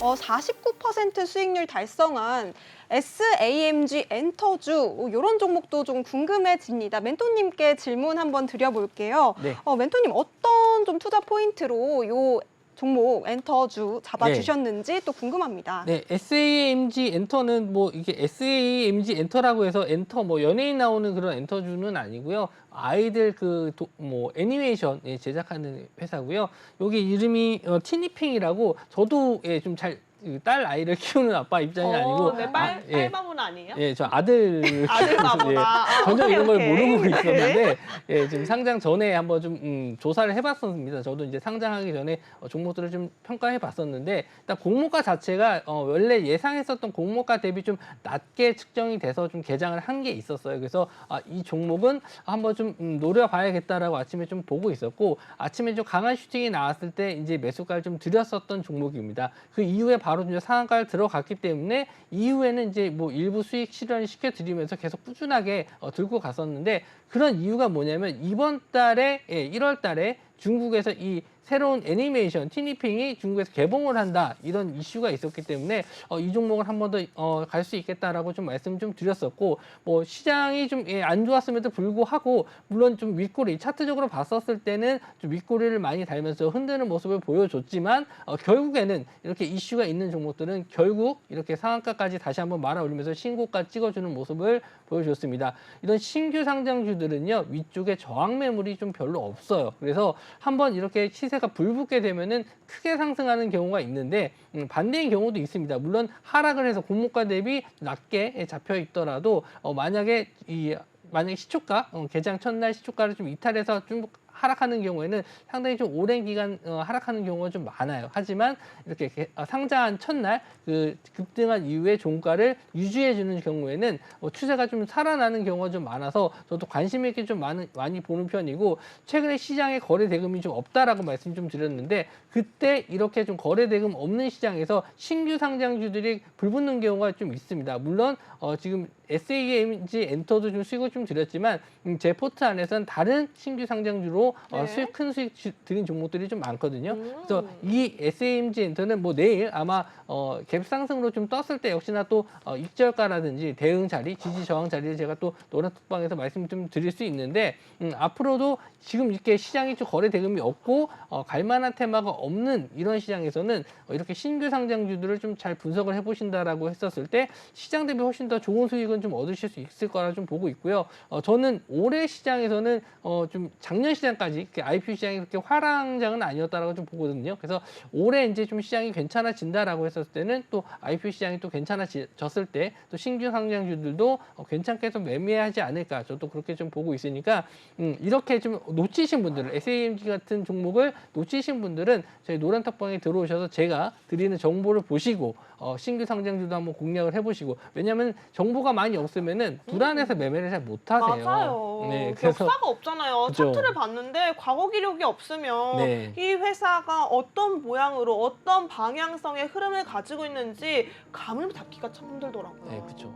49% 수익률 달성한 SAMG 엔터주 이런 종목도 좀 궁금해집니다. 멘토님께 질문 한번 드려볼게요. 네. 멘토님 어떤 좀 투자 포인트로 요 종목 엔터주 잡아주셨는지 또 궁금합니다. 네, SAMG 엔터는 뭐 이게 SAMG 엔터라고 해서 엔터 뭐 연예인 나오는 그런 엔터주는 아니고요. 아이들 뭐 애니메이션 제작하는 회사고요. 여기 이름이 티니핑이라고 저도 좀 잘 딸 아이를 키우는 아빠 입장이 아니고 네, 딸바보는 아니에요? 예, 저 아들 아들 바보다. 전혀 이런 걸 오케이. 모르고 있었는데 지금 상장 전에 한번 좀 조사를 해봤었습니다. 저도 이제 상장하기 전에 종목들을 좀 평가해 봤었는데 일단 공모가 자체가 원래 예상했었던 공모가 대비 좀 낮게 측정이 돼서 좀 개장을 한 게 있었어요. 그래서 이 종목은 한번 좀 노려봐야겠다라고 아침에 좀 보고 있었고 아침에 좀 강한 슈팅이 나왔을 때 이제 매수가를 좀 드렸었던 종목입니다. 그 이후에 바로 이제 상한가를 들어갔기 때문에 이후에는 이제 뭐 일부 수익 실현을 시켜드리면서 계속 꾸준하게 들고 갔었는데 그런 이유가 뭐냐면 이번 달에 1월 달에 중국에서 이 새로운 애니메이션 티니핑이 중국에서 개봉을 한다 이런 이슈가 있었기 때문에 이 종목을 한 번 더 갈 수 있겠다라고 좀 말씀 좀 드렸었고 뭐 시장이 좀 안 좋았음에도 불구하고 물론 좀 윗꼬리 차트적으로 봤었을 때는 좀 윗꼬리를 많이 달면서 흔드는 모습을 보여줬지만 결국에는 이렇게 이슈가 있는 종목들은 결국 이렇게 상한가까지 다시 한번 말아 올리면서 신고가 찍어주는 모습을 보여줬습니다. 이런 신규 상장주들은요 위쪽에 저항 매물이 좀 별로 없어요. 그래서 한번 이렇게 시세가 불붙게 되면은 크게 상승하는 경우가 있는데 반대인 경우도 있습니다. 물론 하락을 해서 공모가 대비 낮게 잡혀 있더라도 만약에 시초가 개장 첫날 시초가를 좀 이탈해서 좀 하락하는 경우에는 상당히 좀 오랜 기간 하락하는 경우가 좀 많아요. 하지만 이렇게 상장한 첫날 그 급등한 이후에 종가를 유지해주는 경우에는 추세가 좀 살아나는 경우가 좀 많아서 저도 관심 있게 좀 많이 보는 편이고 최근에 시장에 거래 대금이 좀 없다라고 말씀 좀 드렸는데 그때 이렇게 좀 거래 대금 없는 시장에서 신규 상장주들이 불붙는 경우가 좀 있습니다. 물론 지금 SAMG 엔터도 좀 수익을 좀 드렸지만 제 포트 안에서는 다른 신규 상장주로 큰 수익 드린 종목들이 좀 많거든요. 그래서 이 SAMG 엔터는 뭐 내일 아마 갭 상승으로 좀 떴을 때 역시나 또 익절가라든지 대응 자리, 지지 저항 자리를 제가 또 노란톡방에서 말씀 좀 드릴 수 있는데 앞으로도 지금 이렇게 시장이 좀 거래 대금이 없고 갈만한 테마가 없는 이런 시장에서는 이렇게 신규 상장주들을 좀 잘 분석을 해보신다라고 했었을 때 시장 대비 훨씬 더 좋은 수익은 좀 얻으실 수 있을 거라 좀 보고 있고요. 저는 올해 시장에서는 좀 작년 시장까지 IPO 시장이 그렇게 화랑장은 아니었다라고 좀 보거든요. 그래서 올해 이제 좀 시장이 괜찮아진다라고 했었을 때는 또 IPO 시장이 또 괜찮아졌을 때 또 신규 상장주들도 괜찮게 좀 매매하지 않을까 저도 그렇게 좀 보고 있으니까 이렇게 좀 놓치신 분들은 SAMG 같은 종목을 놓치신 분들은 저희 노란톡방에 들어오셔서 제가 드리는 정보를 보시고 신규 상장주도 한번 공략을 해보시고 왜냐하면 정보가 많이 없으면은 불안해서 매매를 잘 못하세요. 맞아요. 네, 그래서 역사가 없잖아요. 그죠. 차트를 봤는데 과거 기록이 없으면 네. 이 회사가 어떤 모양으로 어떤 방향성의 흐름을 가지고 있는지 감을 잡기가 참 힘들더라고요. 네, 그렇죠.